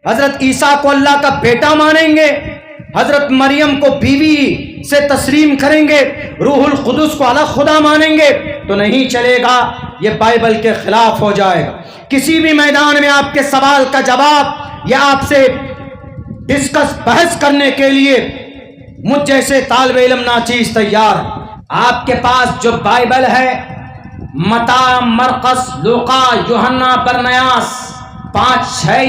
حضرت عیسیٰ کو اللہ کا بیٹا مانیں گے، حضرت مریم کو بیوی سے تسلیم کریں گے، روح القدس کو الگ خدا مانیں گے، تو نہیں چلے گا، یہ بائبل کے خلاف ہو جائے گا۔ کسی بھی میدان میں آپ کے سوال کا جواب یا آپ سے بحث کرنے کے لیے مجھ جیسے طالب علم ناچیز تیار ہے۔ آپ کے پاس جو بائبل ہے، متی، مرقس، لوقا، یوحنا، برنیاس، 5 ہے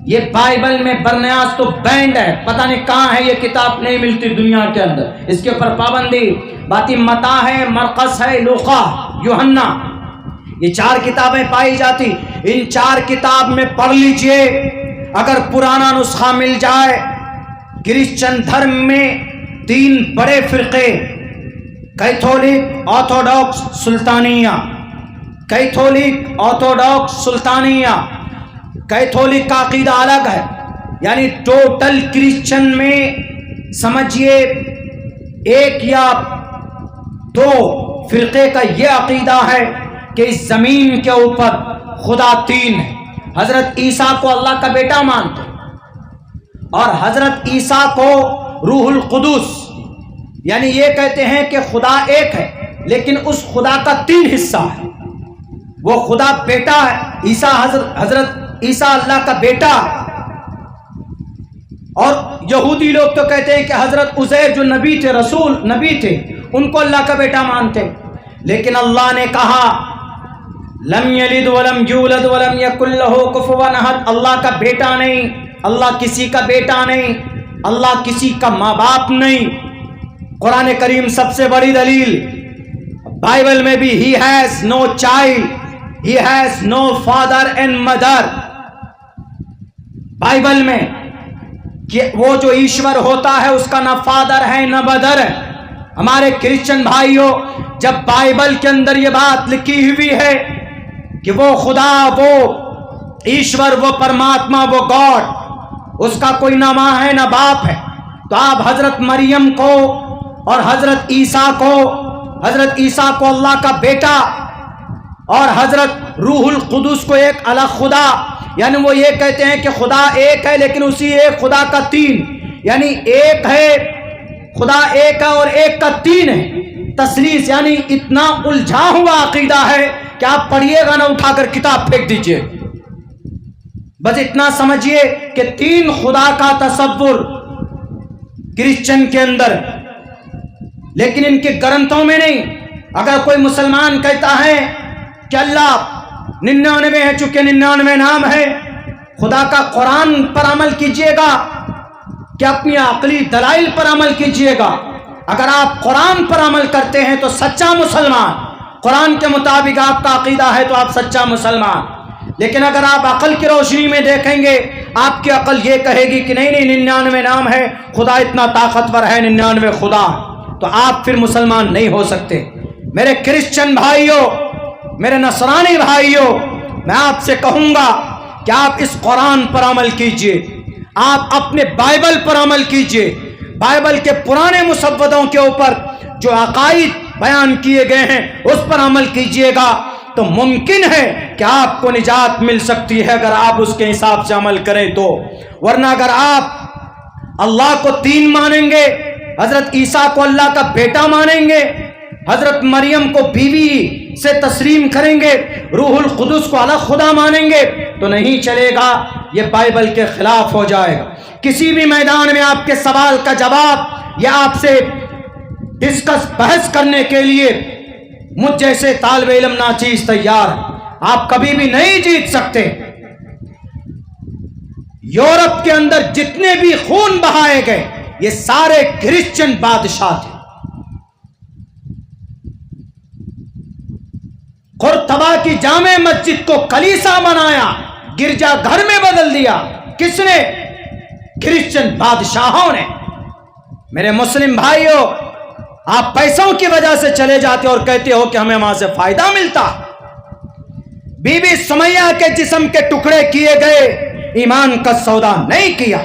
یہ بائبل میں برنیاس تو بینڈ ہے، پتہ نہیں کہاں ہے، یہ کتاب نہیں ملتی دنیا کے اندر، اس کے اوپر پابندی۔ باقی متی ہے، مرقس ہے، لوقا، یوحنا، یہ 4 کتابیں پائی جاتی۔ ان 4 کتاب میں پڑھ لیجئے، اگر پرانا نسخہ مل جائے۔ کرسچن دھرم میں 3 بڑے فرقے، کیتھولک، آرتھوڈاکس، سلطانیہ۔ کیتھولک، آرتھوڈاکس، سلطانیہ۔ کیتھولک کا عقیدہ الگ ہے، یعنی ٹوٹل کرسچن میں سمجھیے 1 یا 2 فرقے کا یہ عقیدہ ہے کہ اس زمین کے اوپر خدا 3 ہے۔ حضرت عیسیٰ کو اللہ کا بیٹا مانتے اور حضرت عیسیٰ کو روح القدس، یعنی یہ کہتے ہیں کہ خدا ایک ہے لیکن اس خدا کا 3 حصہ ہے، وہ خدا بیٹا ہے، عیسیٰ حضرت عیسیٰ اللہ کا بیٹا ہے۔ اور یہودی لوگ تو کہتے ہیں کہ حضرت عزیر جو نبی تھے، رسول نبی تھے، ان کو اللہ کا بیٹا مانتے، لیکن اللہ نے کہا لم یلد ولم یولد ولم یکن لہ کفوا احد، اللہ کا بیٹا نہیں، اللہ کسی کا بیٹا نہیں، اللہ کسی کا ماں باپ نہیں۔ قرآن کریم سب سے بڑی دلیل، بائبل میں بھی he has no child, he has no father and mother۔ Bible میں کہ وہ جو ایشور ہوتا ہے اس کا نہ فادر ہے نہ مدر ہے۔ ہمارے کرسچن بھائیوں، جب بائبل کے اندر یہ بات لکھی ہوئی ہے کہ وہ خدا، وہ ایشور، وہ پرماتما، وہ گاڈ، اس کا کوئی نہ ماں ہے نہ باپ ہے، تو آپ حضرت مریم کو اور حضرت عیسیٰ کو اللہ کا بیٹا اور حضرت روح القدس کو ایک الگ خدا، یعنی وہ یہ کہتے ہیں کہ خدا ایک ہے لیکن اسی ایک خدا کا 3، یعنی ایک ہے، خدا ایک ہے اور ایک کا 3 ہے۔ تثلیث یعنی اتنا الجھا ہوا عقیدہ ہے کہ آپ پڑھیے گا نہ اٹھا کر کتاب پھینک دیجئے۔ بس اتنا سمجھیے کہ 3 خدا کا تصور کرسچن کے اندر، لیکن ان کے گرنتھوں میں نہیں۔ اگر کوئی مسلمان کہتا ہے کہ اللہ 99 ہے، چونکہ 99 نام ہے، خدا کا قرآن پر عمل کیجئے گا کہ اپنی عقلی دلائل پر عمل کیجئے گا۔ اگر آپ قرآن پر عمل کرتے ہیں تو سچا مسلمان، قرآن کے مطابق آپ کا عقیدہ ہے تو آپ سچا مسلمان۔ لیکن اگر آپ عقل کی روشنی میں دیکھیں گے، آپ کی عقل یہ کہے گی کہ نہیں 99 نام ہے، خدا اتنا طاقتور ہے، 99 خدا، تو آپ پھر مسلمان نہیں ہو سکتے۔ میرے کرسچن بھائیوں، میرے نصرانی بھائیوں، میں آپ سے کہوں گا کہ آپ اس قرآن پر عمل کیجئے، آپ اپنے بائبل پر عمل کیجئے، بائبل کے پرانے مسودوں کے اوپر جو عقائد بیان کیے گئے ہیں اس پر عمل کیجئے گا تو ممکن ہے کہ آپ کو نجات مل سکتی ہے اگر آپ اس کے حساب سے عمل کریں تو۔ ورنہ اگر آپ اللہ کو 3 مانیں گے، حضرت عیسیٰ کو اللہ کا بیٹا مانیں گے، حضرت مریم کو بیوی سے تسلیم کریں گے، روح القدس کو الگ خدا مانیں گے، تو نہیں چلے گا، یہ بائبل کے خلاف ہو جائے گا۔ کسی بھی میدان میں آپ کے سوال کا جواب یا آپ سے بحث کرنے کے لیے مجھ جیسے طالب علم ناچیز تیار ہے، آپ کبھی بھی نہیں جیت سکتے۔ یورپ کے اندر جتنے بھی خون بہائے گئے یہ سارے کرسچن بادشاہ تھے۔ قرطبہ کی جامع مسجد کو کلیسا بنایا، گرجا گھر میں بدل دیا، کس نے؟ کرسچن بادشاہوں نے۔ میرے مسلم بھائیوں، آپ پیسوں کی وجہ سے چلے جاتے اور کہتے ہو کہ ہمیں وہاں سے فائدہ ملتا۔ بی بی سمیہ کے جسم کے ٹکڑے کیے گئے، ایمان کا سودا نہیں کیا۔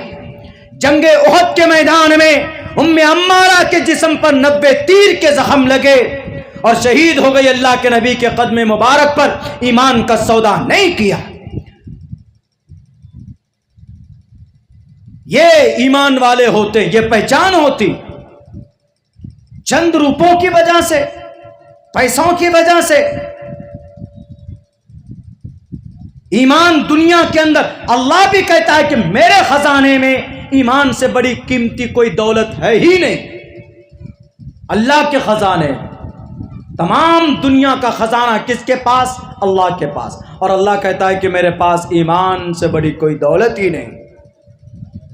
جنگ احد کے میدان میں ام عمارہ کے جسم پر 90 تیر کے زخم لگے اور شہید ہو گئی، اللہ کے نبی کے قدم مبارک پر ایمان کا سودا نہیں کیا۔ یہ ایمان والے ہوتے، یہ پہچان ہوتی. چند روپوں کی وجہ سے، پیسوں کی وجہ سے ایمان دنیا کے اندر، اللہ بھی کہتا ہے کہ میرے خزانے میں ایمان سے بڑی قیمتی کوئی دولت ہے ہی نہیں. اللہ کے خزانے، تمام دنیا کا خزانہ کس کے پاس؟ اللہ کے پاس. اور اللہ کہتا ہے کہ میرے پاس ایمان سے بڑی کوئی دولت ہی نہیں.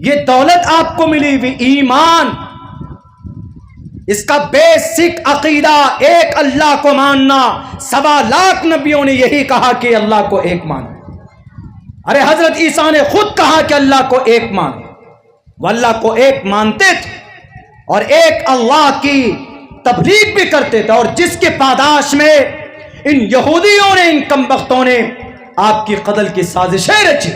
یہ دولت آپ کو ملی ہوئی ایمان، اس کا بیسک عقیدہ ایک اللہ کو ماننا. 1.25 لاکھ نبیوں نے یہی کہا کہ اللہ کو ایک مانو. ارے حضرت عیسیٰ نے خود کہا کہ اللہ کو ایک مانو. وہ اللہ کو ایک مانتے تھے اور ایک اللہ کی تبلیغ بھی کرتے تھے. اور جس کے پاداش میں ان یہودیوں نے، ان کمبختوں نے آپ کی قتل کی سازشیں رچی،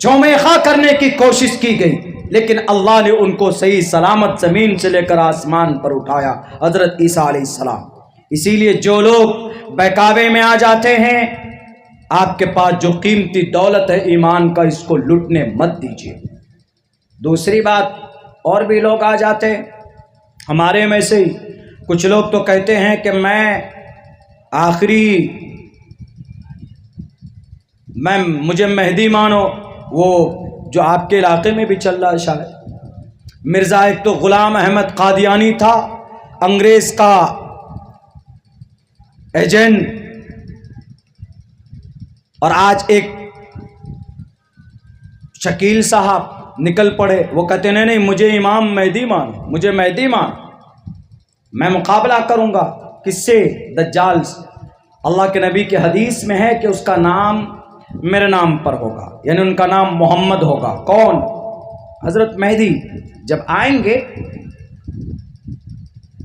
چومیخا کرنے کی کوشش کی گئی، لیکن اللہ نے ان کو صحیح سلامت زمین سے لے کر آسمان پر اٹھایا، حضرت عیسیٰ علیہ السلام. اسی لیے جو لوگ بہکاوے میں آ جاتے ہیں، آپ کے پاس جو قیمتی دولت ہے ایمان کا، اس کو لٹنے مت دیجیے. دوسری بات، اور بھی لوگ آ جاتے ہیں ہمارے میں سے ہی. کچھ لوگ تو کہتے ہیں کہ مجھے مہدی مانو. وہ جو آپ کے علاقے میں بھی چل رہا ہے شاید. مرزا ایک تو غلام احمد قادیانی تھا، انگریز کا ایجنٹ، اور آج ایک شکیل صاحب نکل پڑے. وہ کہتے ہیں نہیں مجھے امام مہدی مان، مجھے مہدی مان، میں مقابلہ کروں گا. کس سے؟ دجال سے. اللہ کے نبی کی حدیث میں ہے کہ اس کا نام میرے نام پر ہوگا، یعنی ان کا نام محمد ہوگا. کون؟ حضرت مہدی. جب آئیں گے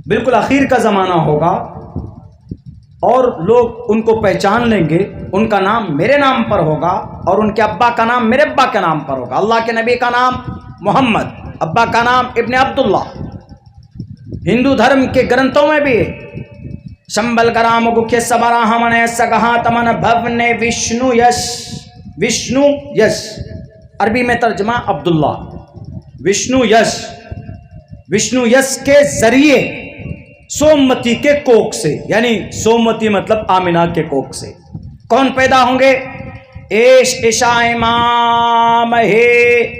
بالکل آخر کا زمانہ ہوگا اور لوگ ان کو پہچان لیں گے. ان کا نام میرے نام پر ہوگا اور ان کے ابا کا نام میرے ابا کے نام پر ہوگا. اللہ کے نبی کا نام محمد، ابا کا نام ابن عبداللہ. ہندو دھرم کے گرنتھوں میں بھی شمبل کرام گکھے سبراہمن سگہا تمن بھونے وشنو یش. عربی میں ترجمہ عبداللہ. وشنو یش کے ذریعے سومتی کے کوک سے، یعنی سومتی مطلب آمنہ کے کوک سے کون پیدا ہوں گے؟ ایش عشاء امام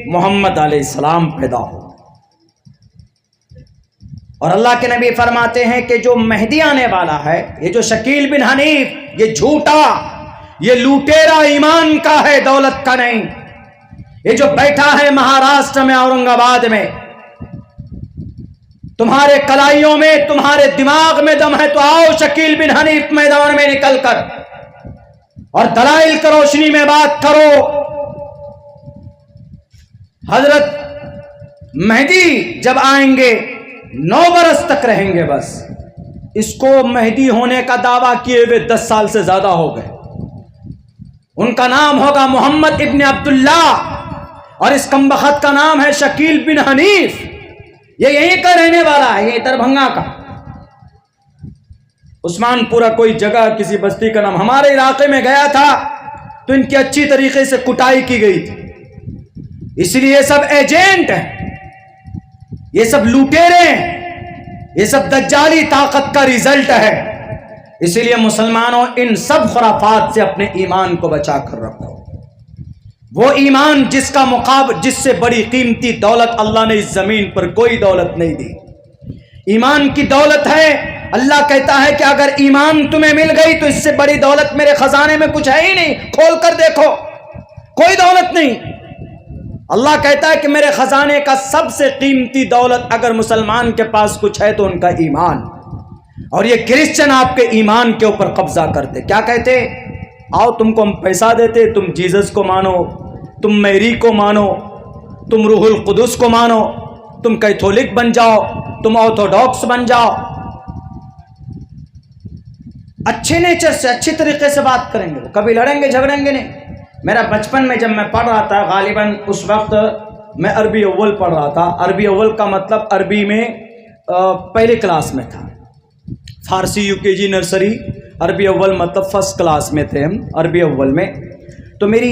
محمد علیہ السلام پیدا ہو. اور اللہ کے نبی فرماتے ہیں کہ جو مہدی آنے والا ہے، یہ جو شکیل بن حنیف، یہ جھوٹا، یہ لوٹیرا ایمان کا ہے، دولت کا نہیں. یہ جو بیٹھا ہے مہاراشٹر میں، اورنگ آباد میں، تمہارے کلائیوں میں، تمہارے دماغ میں دم ہے تو آؤ شکیل بن حنیف میدان میں نکل کر اور دلائل کی روشنی میں بات کرو. حضرت مہدی جب آئیں گے 9 برس تک رہیں گے. بس اس کو مہدی ہونے کا دعویٰ کیے ہوئے 10 سال سے زیادہ ہو گئے. ان کا نام ہوگا محمد ابن عبداللہ اور اس کمبخت کا نام ہے شکیل بن حنیف. یہ یہیں کا رہنے والا ہے، یہ دربھنگا کا. عثمان پورا کوئی جگہ کسی بستی کا نام. ہمارے علاقے میں گیا تھا تو ان کی اچھی طریقے سے کٹائی کی گئی تھی. اس لیے یہ سب ایجنٹ ہیں، یہ سب لوٹیرے ہیں، یہ سب دجالی طاقت کا ریزلٹ ہے. اسی لیے مسلمانوں ان سب خرافات سے اپنے ایمان کو بچا کر رکھو. وہ ایمان جس کا جس سے بڑی قیمتی دولت اللہ نے اس زمین پر کوئی دولت نہیں دی. ایمان کی دولت ہے. اللہ کہتا ہے کہ اگر ایمان تمہیں مل گئی تو اس سے بڑی دولت میرے خزانے میں کچھ ہے ہی نہیں. کھول کر دیکھو، کوئی دولت نہیں. اللہ کہتا ہے کہ میرے خزانے کا سب سے قیمتی دولت اگر مسلمان کے پاس کچھ ہے تو ان کا ایمان. اور یہ کرسچن آپ کے ایمان کے اوپر قبضہ کرتے. کیا کہتے؟ آؤ تم کو ہم پیسہ دیتے، تم جیزس کو مانو، تم میری کو مانو، تم روح القدس کو مانو، تم کیتھولک بن جاؤ، تم آرتھوڈاکس بن جاؤ. اچھے نیچر سے، اچھی طریقے سے بات کریں گے، کبھی لڑیں گے جھگڑیں گے نہیں. میرا بچپن میں جب میں پڑھ رہا تھا، غالباً اس وقت میں عربی اول پڑھ رہا تھا. عربی اول کا مطلب عربی میں پہلی کلاس میں تھا. فارسی UKG نرسری، عربی اول مطلب فرسٹ کلاس میں تھے ہم عربی اول میں. تو میری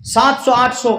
700-800।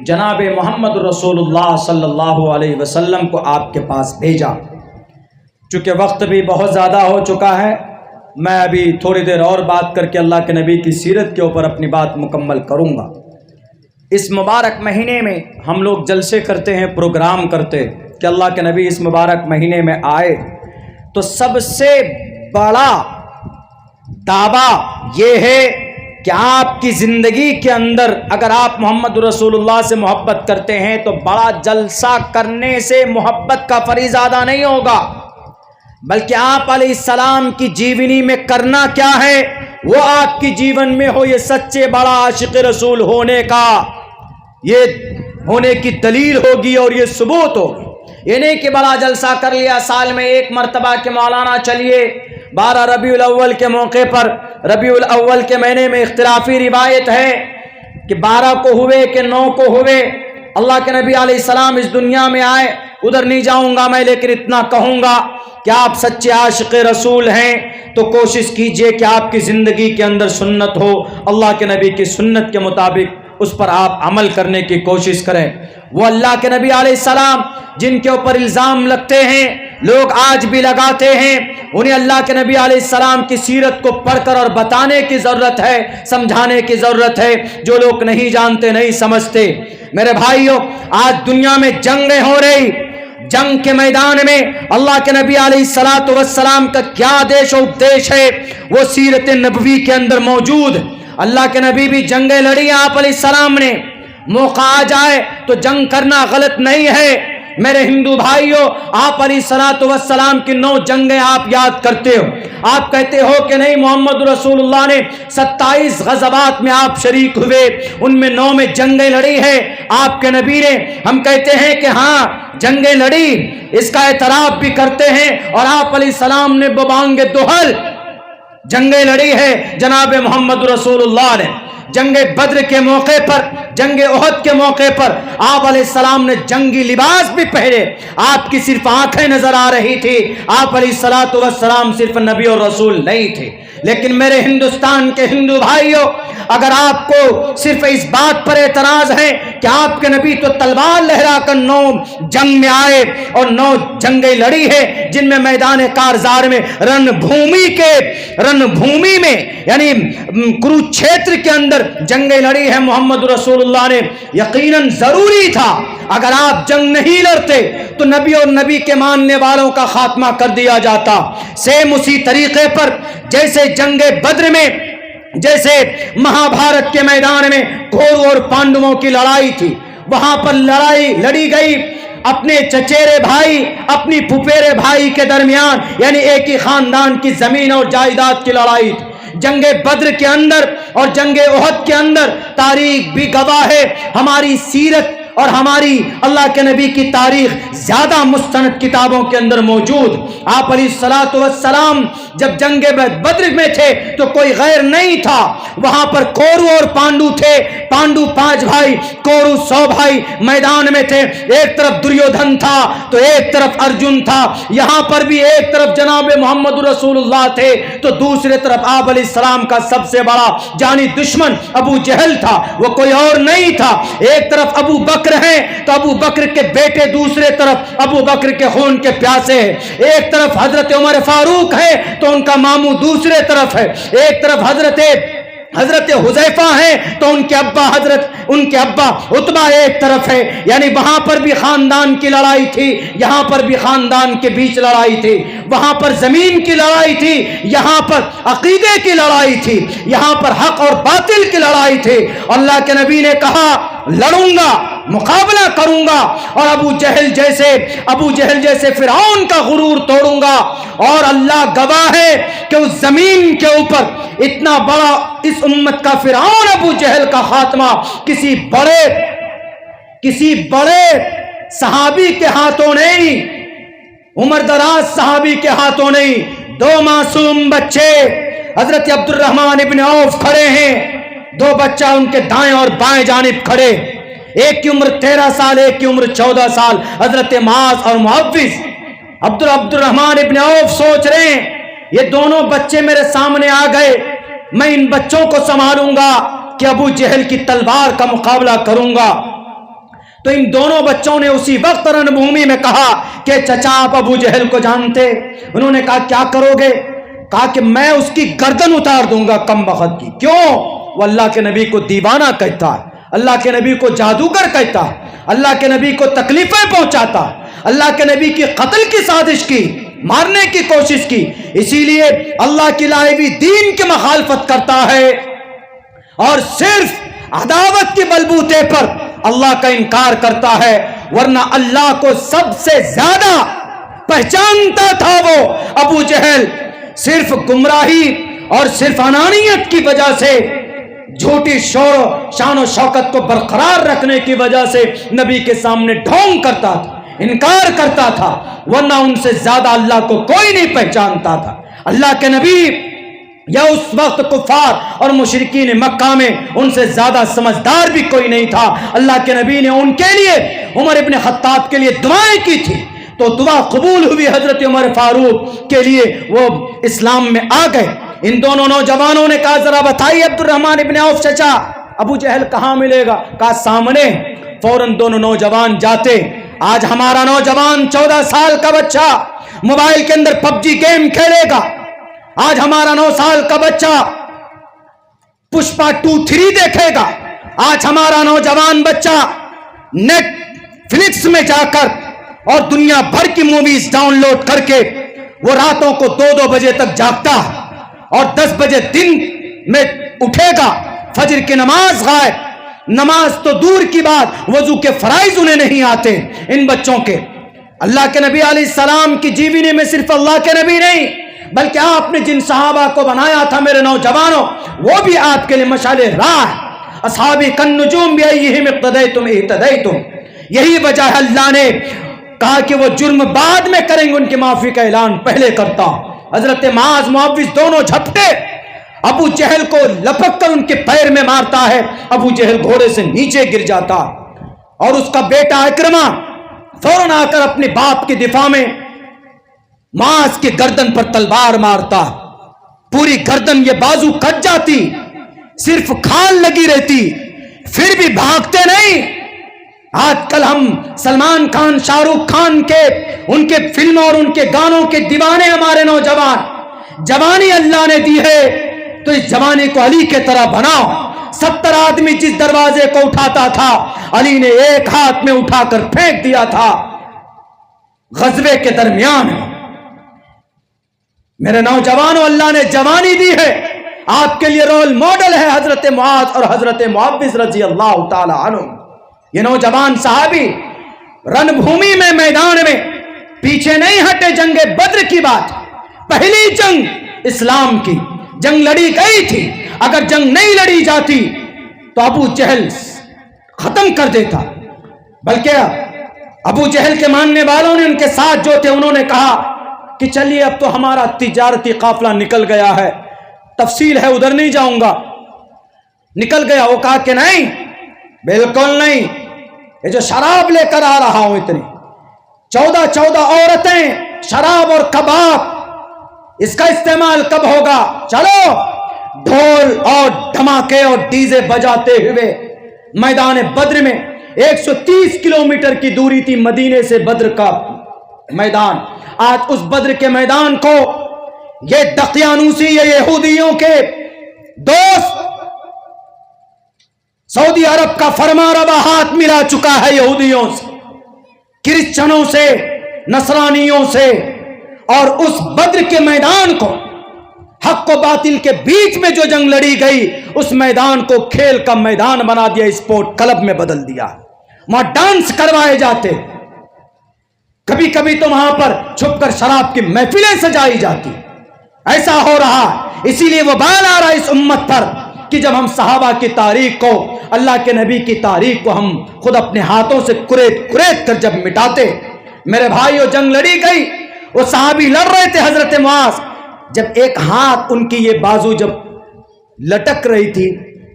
جناب محمد رسول اللہ صلی اللہ علیہ وسلم کو آپ کے پاس بھیجا۔ چونکہ وقت بھی بہت زیادہ ہو چکا ہے، میں ابھی تھوڑی دیر اور بات کر کے اللہ کے نبی کی سیرت کے اوپر اپنی بات مکمل کروں گا۔ اس مبارک مہینے میں ہم لوگ جلسے کرتے ہیں، پروگرام کرتے کہ اللہ کے نبی اس مبارک مہینے میں آئے، تو سب سے بڑا دعویٰ یہ ہے کہ آپ کی زندگی کے اندر اگر آپ محمد رسول اللہ سے محبت کرتے ہیں تو بڑا جلسہ کرنے سے محبت کا فریضہ ادا نہیں ہوگا، بلکہ آپ علیہ السلام کی جیونی میں کرنا کیا ہے، وہ آپ کی جیون میں ہو، یہ سچے بڑا عاشق رسول ہونے کا، یہ ہونے کی دلیل ہوگی اور یہ ثبوت ہوگی۔ یہ نہیں کہ بڑا جلسہ کر لیا سال میں ایک مرتبہ کہ مولانا چلیے 12 ربیع الاول کے موقع پر، ربیع الاول کے مہینے میں اختلافی روایت ہے کہ 12 کو ہوئے کہ 9 کو ہوئے، اللہ کے نبی علیہ السلام اس دنیا میں آئے، ادھر نہیں جاؤں گا میں، لیکن اتنا کہوں گا کہ آپ سچے عاشق رسول ہیں تو کوشش کیجئے کہ آپ کی زندگی کے اندر سنت ہو، اللہ کے نبی کی سنت کے مطابق اس پر آپ عمل کرنے کی کوشش کریں۔ وہ اللہ کے نبی علیہ السلام جن کے اوپر الزام لگتے ہیں، لوگ آج بھی لگاتے ہیں، انہیں اللہ کے نبی علیہ السلام کی سیرت کو پڑھ کر اور بتانے کی ضرورت ہے، سمجھانے کی ضرورت ہے، جو لوگ نہیں جانتے نہیں سمجھتے۔ میرے بھائیوں، آج دنیا میں جنگیں ہو رہی، جنگ کے میدان میں اللہ کے نبی علیہ السلام کا کیا آدیش و اپدیش ہے وہ سیرت نبوی کے اندر موجود۔ اللہ کے نبی بھی جنگیں لڑی، آپ علیہ السلام نے، موقع آ جائے تو جنگ کرنا غلط نہیں ہے۔ میرے ہندو بھائیوں، آپ علیہ السلام کی 9 جنگیں آپ یاد کرتے ہو، آپ کہتے ہو کہ نہیں محمد رسول اللہ نے 27 غزوات میں آپ شریک ہوئے، ان میں 9 میں جنگیں لڑی ہے آپ کے نبی نے، ہم کہتے ہیں کہ ہاں جنگیں لڑی، اس کا اعتراف بھی کرتے ہیں، اور آپ علیہ السلام نے ببانگ دہل جنگیں لڑی ہے جناب محمد رسول اللہ نے۔ جنگ بدر کے موقع پر، جنگ احد کے موقع پر آپ علیہ السلام نے جنگی لباس بھی پہنے، آپ کی صرف آنکھیں نظر آ رہی تھی، آپ علیہ السلام صرف نبی اور رسول نہیں تھے۔ لیکن میرے ہندوستان کے ہندو بھائیوں، اگر آپ کو صرف اس بات پر اعتراض ہے کہ آپ کے نبی تو تلوار لہرا کر 9 جنگ میں آئے اور 9 جنگیں لڑی ہے، جن میں میدان کارزار میں رن بھومی میں یعنی کروچھیتر کے اندر جنگیں لڑی ہے محمد رسول اللہ نے، یقیناً ضروری تھا اگر آپ جنگ نہیں لڑتے تو نبی اور نبی کے ماننے والوں کا خاتمہ کر دیا جاتا۔ سیم اسی طریقے پر جیسے جنگ بدر میں، جیسے مہابھارت کے میدان میں کورو اور پانڈووں کی لڑائی تھی، وہاں پر لڑائی لڑی گئی اپنے چچیرے بھائی، اپنی پھپھیرے بھائی کے درمیان، یعنی ایک ہی خاندان کی زمین اور جائیداد کی لڑائی تھی۔ جنگ بدر کے اندر اور جنگ احد کے اندر تاریخ بھی گواہ ہے، ہماری سیرت اور ہماری اللہ کے نبی کی تاریخ زیادہ مستند کتابوں کے اندر موجود۔ آپ علیہ السلام جب جنگ بدر میں تھے تو کوئی غیر نہیں تھا، وہاں پر کورو اور پانڈو تھے، پانڈو 5 بھائی، کورو 100 بھائی میدان میں تھے، ایک طرف دریودھن تھا تو ایک طرف ارجن تھا، یہاں پر بھی ایک طرف جناب محمد رسول اللہ تھے تو دوسرے طرف آپ علیہ السلام کا سب سے بڑا جانی دشمن ابو جہل تھا، وہ کوئی اور نہیں تھا۔ ایک طرف ابو بکر ہیں تو ابو بکر کے بیٹے، دوسرے طرف ابو بکر کے خون کے پیاسے ہیں، ایک طرف حضرت عمر فاروق ہے تو ان کا ماموں دوسرے طرف ہے، ایک طرف حضرت حذیفہ ہیں تو ان کے ابا عتبہ ایک طرف ہے، یعنی وہاں پر بھی خاندان کی لڑائی تھی، یہاں پر بھی خاندان کے بیچ لڑائی تھی، وہاں پر زمین کی لڑائی تھی، یہاں پر عقیدے کی لڑائی تھی، یہاں پر حق اور باطل کی لڑائی تھی۔ اللہ کے نبی نے کہا لڑوں گا، مقابلہ کروں گا، اور ابو جہل جیسے فرعون کا غرور توڑوں گا، اور اللہ گواہ ہے کہ اس زمین کے اوپر اتنا بڑا اس امت کا فرعون ابو جہل کا خاتمہ کسی بڑے صحابی کے ہاتھوں نہیں، عمر دراز صحابی کے ہاتھوں نہیں، 2 معصوم بچے حضرت عبد الرحمن ابن عوف کھڑے ہیں، 2 بچہ ان کے دائیں اور بائیں جانب کھڑے، ایک کی عمر 13 سال، ایک کی عمر 14 سال، حضرت معاذ اور معوذ۔ عبد الرحمن ابن عوف سوچ رہے ہیں یہ دونوں بچے میرے سامنے آ گئے، میں ان بچوں کو سنبھالوں گا کہ ابو جہل کی تلوار کا مقابلہ کروں گا۔ تو ان دونوں بچوں نے اسی وقت رنبھومی میں کہا کہ چچا آپ ابو جہل کو جانتے؟ انہوں نے کہا کیا کرو گے؟ کہا کہ میں اس کی گردن اتار دوں گا کم بخت کی۔ کیوں؟ وہ اللہ کے نبی کو دیوانہ کہتا ہے، اللہ کے نبی کو جادوگر کہتا ہے، اللہ کے نبی کو تکلیفیں پہنچاتا، اللہ کے نبی کی قتل کی سازش کی، مارنے کی کوشش کی، اسی لیے اللہ کی لائے ہوئی دین کی مخالفت کرتا ہے اور صرف عداوت کے بلبوتے پر اللہ کا انکار کرتا ہے، ورنہ اللہ کو سب سے زیادہ پہچانتا تھا وہ ابو جہل۔ صرف گمراہی اور صرف انانیت کی وجہ سے، جھوٹی شان و شوکت کو برقرار رکھنے کی وجہ سے نبی کے سامنے ڈھونگ کرتا تھا، انکار کرتا تھا، ورنہ ان سے زیادہ اللہ کو کوئی نہیں پہچانتا تھا۔ اللہ کے نبی یا اس وقت کفار اور مشرکین مکہ میں ان سے زیادہ سمجھدار بھی کوئی نہیں تھا۔ اللہ کے نبی نے ان کے لیے، عمر ابن خطاب کے لیے دعائیں کی تھی، تو دعا قبول ہوئی، حضرت عمر فاروق کے لیے وہ اسلام میں آ گئے۔ ان دونوں نوجوانوں نے کہا ذرا بتائیے عبد الرحمن ابن عوف چچا ابو جہل کہاں ملے گا؟ کہا سامنے۔ فوراً دونوں نوجوان جاتے۔ آج ہمارا نوجوان 14 سال کا بچہ موبائل کے اندر پب جی گیم کھیلے گا، آج ہمارا 9 سال کا بچہ پشپا 2-3 دیکھے گا، آج ہمارا نوجوان بچہ نیٹ فلکس میں جا کر اور دنیا بھر کی موویز ڈاؤن لوڈ کر کے وہ راتوں کو 2-2 بجے تک جاگتا اور 10 بجے دن میں اٹھے گا، فجر کی نماز غائب، نماز تو دور کی بات، وضو کے فرائض انہیں نہیں آتے ان بچوں کے۔ اللہ کے نبی علیہ السلام کی جیونی میں صرف اللہ کے نبی نہیں بلکہ آپ نے جن صحابہ کو بنایا تھا میرے نوجوانوں، وہ بھی آپ کے لیے مشعل راہ ہے۔ اصحابی کالنجوم بیئیہم اقتدیتم اہتدیتم۔ یہی وجہ ہے اللہ نے کہا کہ وہ جرم بعد میں کریں گے، ان کی معافی کا اعلان پہلے کرتا ہوں۔ حضرت معاذ معوذ دونوں جھپٹے، ابو جہل کو لپک کر ان کے پیر میں مارتا ہے، ابو جہل گھوڑے سے نیچے گر جاتا اور اس کا بیٹا اکرمہ فوراً آ کر اپنے باپ کے دفاع میں معاذ کی گردن پر تلوار مارتا، پوری گردن یہ بازو کٹ جاتی، صرف کھال لگی رہتی، پھر بھی بھاگتے نہیں۔ آج کل ہم سلمان خان، شاہ رخ خان کے، ان کے فلموں اور ان کے گانوں کے دیوانے ہمارے نوجوان۔ جوانی اللہ نے دی ہے تو اس جوانی کو علی کے طرح بناؤ۔ 70 آدمی جس دروازے کو اٹھاتا تھا، علی نے ایک ہاتھ میں اٹھا کر پھینک دیا تھا غزوے کے درمیان۔ میرے نوجوانوں، اللہ نے جوانی دی ہے، آپ کے لیے رول ماڈل ہے حضرت معاذ اور حضرت معوذ رضی اللہ تعالی عنہ۔ یہ نوجوان صحابی رن بھومی میں، میدان میں پیچھے نہیں ہٹے۔ جنگ بدر کی بات، پہلی جنگ اسلام کی، جنگ لڑی گئی تھی، اگر جنگ نہیں لڑی جاتی تو ابو جہل ختم کر دیتا، بلکہ ابو جہل کے ماننے والوں نے، ان کے ساتھ جو تھے، انہوں نے کہا کہ چلیے اب تو ہمارا تجارتی قافلہ نکل گیا ہے، تفصیل ہے ادھر نہیں جاؤں گا۔ نکل گیا؟ وہ کہا کہ نہیں، بالکل نہیں، یہ جو شراب لے کر آ رہا ہوں، اتنی 14 عورتیں، شراب اور کباب، اس کا استعمال کب ہوگا؟ چلو ڈھول اور دھماکے اور ڈیزے بجاتے ہوئے میدان بدر میں 130 کلومیٹر کی دوری تھی مدینے سے بدر کا میدان۔ آج اس بدر کے میدان کو یہ دقیانوسی، یہ یہودیوں کے دوست سعودی عرب کا فرمانروا ہاتھ ملا چکا ہے یہودیوں سے، کرسچنوں سے، نصرانیوں سے، اور اس بدر کے میدان کو، حق و باطل کے بیچ میں جو جنگ لڑی گئی، اس میدان کو کھیل کا میدان بنا دیا، اسپورٹ کلب میں بدل دیا۔ وہاں ڈانس کروائے جاتے، کبھی کبھی تو وہاں پر چھپ کر شراب کی محفلیں سجائی جاتی۔ ایسا ہو رہا، اسی لیے وہ بال آ رہا اس امت پر کہ جب ہم صحابہ کی تاریخ کو، اللہ کے نبی کی تاریخ کو ہم خود اپنے ہاتھوں سے کریت کر جب مٹاتے۔ میرے بھائیو، جنگ لڑی گئی، وہ صحابی لڑ رہے تھے حضرت معاذ، جب ایک ہاتھ ان کی یہ بازو جب لٹک رہی تھی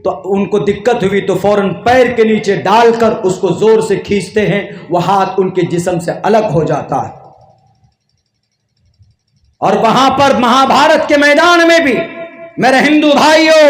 تو ان کو دقت ہوئی، تو فوراً پیر کے نیچے ڈال کر اس کو زور سے کھینچتے ہیں، وہ ہاتھ ان کے جسم سے الگ ہو جاتا ہے۔ اور وہاں پر مہا بھارت کے میدان میں بھی میرے ہندو بھائیوں،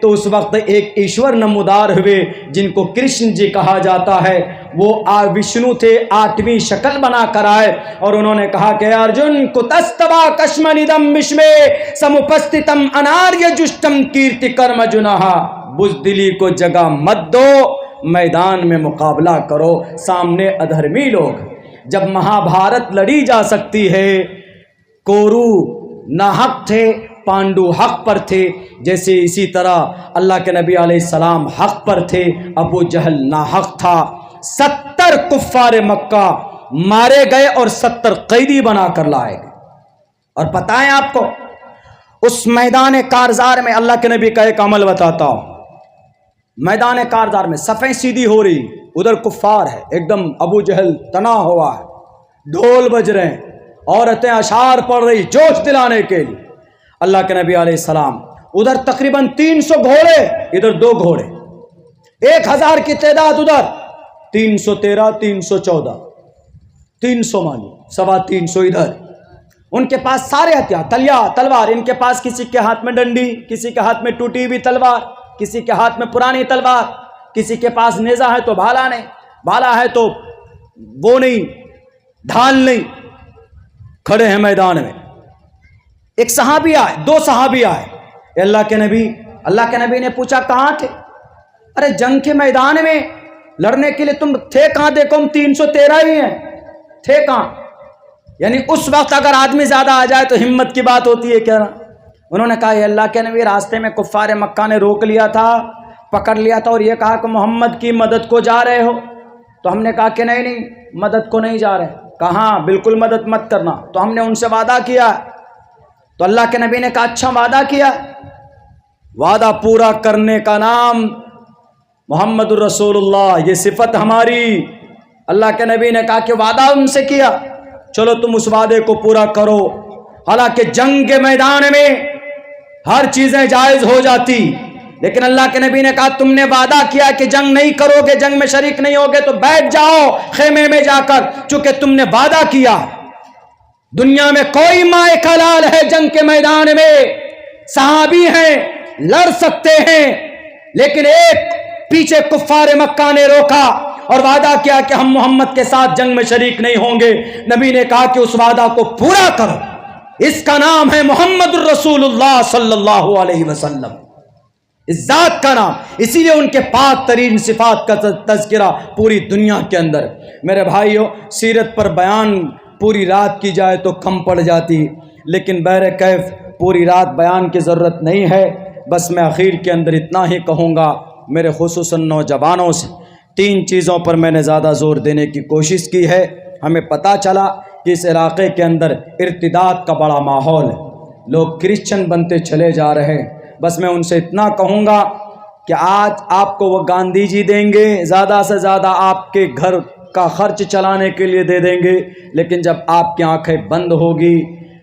تو اس وقت ایک ایشور نمودار ہوئے جن کو کرشن جی کہا جاتا ہے، وہ وشنو تھے، 8ویں شکل بنا کر آئے اور انہوں نے کہا کہ ارجن کتستبا کشمنیدم وشمے سمپستتم اناریہ جشتم کیرتی کرم جنہا، بزدلی کو جگہ مت دو، میدان میں مقابلہ کرو، سامنے ادھرمی لوگ۔ جب مہا بھارت لڑی جا سکتی ہے، کورو ناحق تھے، پانڈو حق پر تھے، جیسے اسی طرح اللہ کے نبی علیہ السلام حق پر تھے، ابو جہل ناحق تھا۔ 70 کفار مکہ مارے گئے اور 70 قیدی بنا کر لائے گئے۔ اور پتہ ہے آپ کو، اس میدان کارزار میں اللہ کے نبی کا ایک عمل بتاتا ہوں۔ میدان کارزار میں صفیں سیدھی ہو رہی، ادھر کفار ہے، ایک دم ابو جہل تنا ہوا ہے، ڈھول بج رہے ہیں، عورتیں اشعار پڑھ رہی جوش دلانے کے لیے۔ اللہ کے نبی علیہ السلام ادھر تقریباً 300 گھوڑے، ادھر 2 گھوڑے، 1000 کی تعداد ادھر، 313 314 300 مانی، 325 ادھر۔ ان کے پاس سارے ہتھیار، تلوار، ان کے پاس کسی کے ہاتھ میں ڈنڈی، کسی کے ہاتھ میں ٹوٹی ہوئی تلوار، کسی کے ہاتھ میں پرانی تلوار، کسی کے پاس نیزہ ہے تو بھالا نہیں، بھالا ہے تو وہ نہیں، ڈھال نہیں، کھڑے ہیں میدان میں۔ ایک صحابی آئے، 2 صحابی آئے، اللہ کے نبی نے پوچھا کہاں تھے؟ ارے جنگ کے میدان میں لڑنے کے لیے تم تھے کہاں؟ دیکھو ہم 313 ہی ہیں، تھے کہاں؟ یعنی اس وقت اگر آدمی زیادہ آ جائے تو ہمت کی بات ہوتی ہے کیا؟ انہوں نے کہا اللہ کے نبی راستے میں کفار مکہ نے روک لیا تھا، پکڑ لیا تھا اور یہ کہا کہ محمد کی مدد کو جا رہے ہو؟ تو ہم نے کہا کہ نہیں مدد کو نہیں جا رہے۔ کہاں بالکل مدد مت کرنا، تو ہم نے ان سے وعدہ کیا۔ تو اللہ کے نبی نے کہا اچھا وعدہ کیا، وعدہ پورا کرنے کا نام محمد الرسول اللہ، یہ صفت ہماری۔ اللہ کے نبی نے کہا کہ وعدہ ان سے کیا، چلو تم اس وعدے کو پورا کرو۔ حالانکہ جنگ کے میدان میں ہر چیزیں جائز ہو جاتی، لیکن اللہ کے نبی نے کہا تم نے وعدہ کیا کہ جنگ نہیں کرو گے، جنگ میں شریک نہیں ہوگے تو بیٹھ جاؤ خیمے میں جا کر، چونکہ تم نے وعدہ کیا۔ دنیا میں کوئی مائے کا لال ہے جنگ کے میدان میں، صحابی ہیں، لڑ سکتے ہیں، لیکن ایک پیچھے کفار مکہ نے روکا اور وعدہ کیا کہ ہم محمد کے ساتھ جنگ میں شریک نہیں ہوں گے۔ نبی نے کہا کہ اس وعدہ کو پورا کرو، اس کا نام ہے محمد الرسول اللہ صلی اللہ علیہ وسلم، اس ذات کا نام۔ اسی لیے ان کے پاک ترین صفات کا تذکرہ پوری دنیا کے اندر۔ میرے بھائیو، سیرت پر بیان پوری رات کی جائے تو کم پڑ جاتی، لیکن بہر کیف پوری رات بیان کی ضرورت نہیں ہے۔ بس میں اخیر کے اندر اتنا ہی کہوں گا، میرے خصوصاً نوجوانوں سے 3 چیزوں پر میں نے زیادہ زور دینے کی کوشش کی ہے۔ ہمیں پتہ چلا کہ اس علاقے کے اندر ارتداد کا بڑا ماحول ہے، لوگ کرسچن بنتے چلے جا رہے ہیں۔ بس میں ان سے اتنا کہوں گا کہ آج آپ کو وہ گاندھی جی دیں گے، زیادہ سے زیادہ آپ کے گھر کا خرچ چلانے کے لیے دے دیں گے، لیکن جب آپ کی آنکھیں بند ہوگی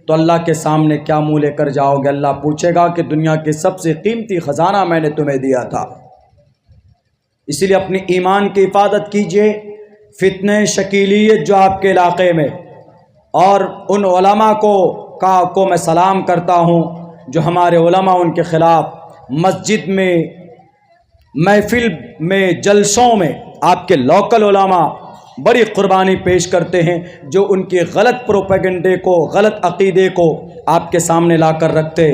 تو اللہ کے سامنے کیا منہ لے کر جاؤ گے؟ اللہ پوچھے گا کہ دنیا کے سب سے قیمتی خزانہ میں نے تمہیں دیا تھا۔ اسی لیے اپنی ایمان کی حفاظت کیجئے۔ فتنہ شکیلیت جو آپ کے علاقے میں، اور ان علماء کو میں سلام کرتا ہوں جو ہمارے علماء ان کے خلاف مسجد میں، محفل میں، جلسوں میں آپ کے لوکل علماء بڑی قربانی پیش کرتے ہیں، جو ان کے غلط پروپیگنڈے کو، غلط عقیدے کو آپ کے سامنے لا کر رکھتے،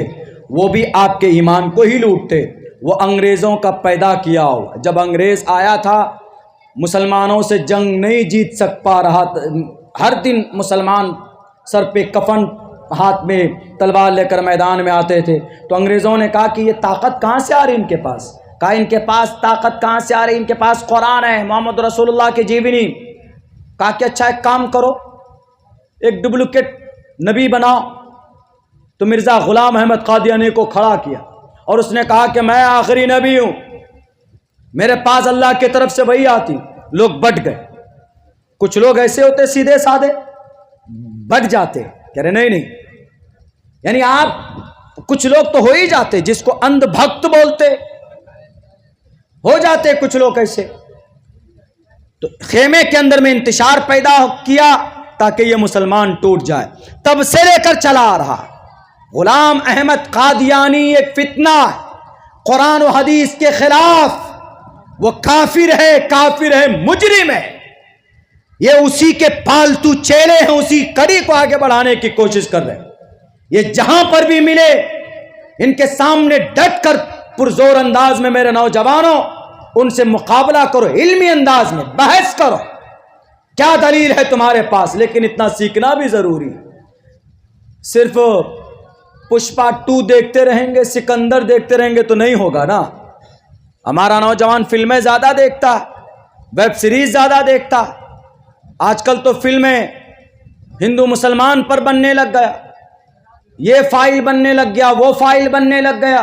وہ بھی آپ کے ایمان کو ہی لوٹتے۔ وہ انگریزوں کا پیدا کیا ہو، جب انگریز آیا تھا مسلمانوں سے جنگ نہیں جیت پا رہا، ہر دن مسلمان سر پہ کفن، ہاتھ میں تلوار لے کر میدان میں آتے تھے، تو انگریزوں نے کہا کہ یہ طاقت کہاں سے آ رہی ان کے پاس؟ کہا ان کے پاس طاقت کہاں سے آ رہی؟ ان کے پاس قرآن ہے، محمد رسول اللہ کی جیونی۔ کہا کہ اچھا ایک کام کرو، ایک ڈپلیکیٹ نبی بناؤ۔ تو مرزا غلام احمد قادیانی کو کھڑا کیا اور اس نے کہا کہ میں آخری نبی ہوں، میرے پاس اللہ کی طرف سے وحی آتی۔ لوگ بٹ گئے، کچھ لوگ ایسے ہوتے سیدھے سادے بٹ جاتے، کہہ رہے نہیں، یعنی آپ کچھ لوگ تو ہو ہی جاتے، جس کو اندھ بھکت بولتے، ہو جاتے کچھ لوگ ایسے۔ تو خیمے کے اندر میں انتشار پیدا کیا تاکہ یہ مسلمان ٹوٹ جائے، تب سے لے کر چلا آ رہا۔ غلام احمد قادیانی ایک فتنہ ہے، قرآن و حدیث کے خلاف، وہ کافر ہے، مجرم ہے. یہ اسی کے پالتو چیلے ہیں، اسی کڑی کو آگے بڑھانے کی کوشش کر رہے ہیں. یہ جہاں پر بھی ملے ان کے سامنے ڈٹ کر پرزور انداز میں میرے نوجوانوں ان سے مقابلہ کرو، علمی انداز میں بحث کرو. کیا دلیل ہے تمہارے پاس؟ لیکن اتنا سیکھنا بھی ضروری ہے. صرف پشپا 2 دیکھتے رہیں گے، سکندر دیکھتے رہیں گے تو نہیں ہوگا نا. ہمارا نوجوان فلمیں زیادہ دیکھتا، ویب سیریز زیادہ دیکھتا. آج کل تو فلمیں ہندو مسلمان پر بننے لگ گیا، یہ فائل بننے لگ گیا، وہ فائل بننے لگ گیا.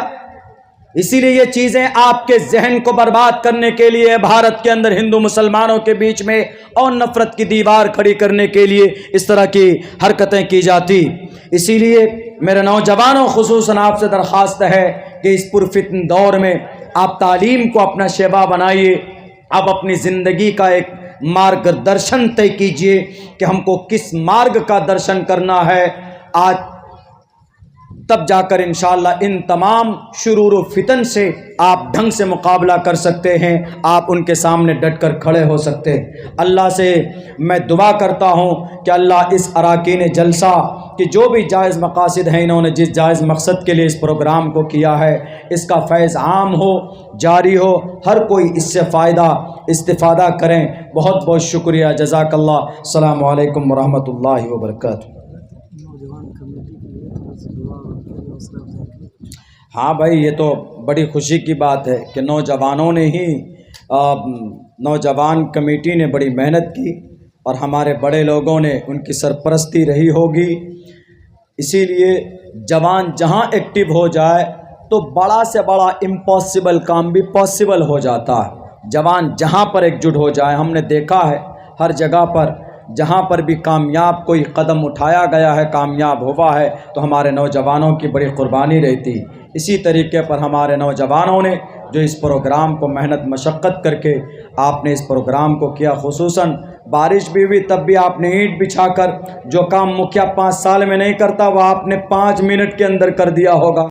اسی لیے یہ چیزیں آپ کے ذہن کو برباد کرنے کے لیے، بھارت کے اندر ہندو مسلمانوں کے بیچ میں اور نفرت کی دیوار کھڑی کرنے کے لیے اس طرح کی حرکتیں کی جاتی. اسی لیے میرے نوجوانوں خصوصاً آپ سے درخواست ہے کہ اس پرفتن دور میں آپ تعلیم کو اپنا شیوا بنائیے. آپ اپنی زندگی کا ایک مارگ درشن طے کیجئے کہ ہم کو کس مارگ کا درشن کرنا ہے. آج تب جا کر انشاءاللہ ان تمام شرور و فتن سے آپ ڈھنگ سے مقابلہ کر سکتے ہیں، آپ ان کے سامنے ڈٹ کر کھڑے ہو سکتے ہیں. اللہ سے میں دعا کرتا ہوں کہ اللہ اس اراکین جلسہ کہ جو بھی جائز مقاصد ہیں، انہوں نے جس جائز مقصد کے لیے اس پروگرام کو کیا ہے، اس کا فیض عام ہو، جاری ہو، ہر کوئی اس سے فائدہ استفادہ کریں. بہت بہت شکریہ. جزاک اللہ. السلام علیکم ورحمۃ اللہ وبرکاتہ. ہاں بھائی، یہ تو بڑی خوشی کی بات ہے کہ نوجوانوں نے ہی نوجوان کمیٹی نے بڑی محنت کی اور ہمارے بڑے لوگوں نے ان کی سرپرستی رہی ہوگی. اسی لیے جوان جہاں ایکٹیو ہو جائے تو بڑا سے بڑا امپاسبل کام بھی پاسبل ہو جاتا ہے. جوان جہاں پر ایک جٹ ہو جائے، ہم نے دیکھا ہے ہر جگہ پر جہاں پر بھی کامیاب کوئی قدم اٹھایا گیا ہے، کامیاب ہوا ہے، تو ہمارے نوجوانوں کی بڑی قربانی رہتی. اسی طریقے پر ہمارے نوجوانوں نے جو اس پروگرام کو محنت مشقت کر کے آپ نے اس پروگرام کو کیا، خصوصاً بارش بھی ہوئی تب بھی آپ نے اینٹ بچھا کر جو کام مکھیا 5 سال میں نہیں کرتا وہ آپ نے 5 منٹ کے اندر کر دیا ہوگا.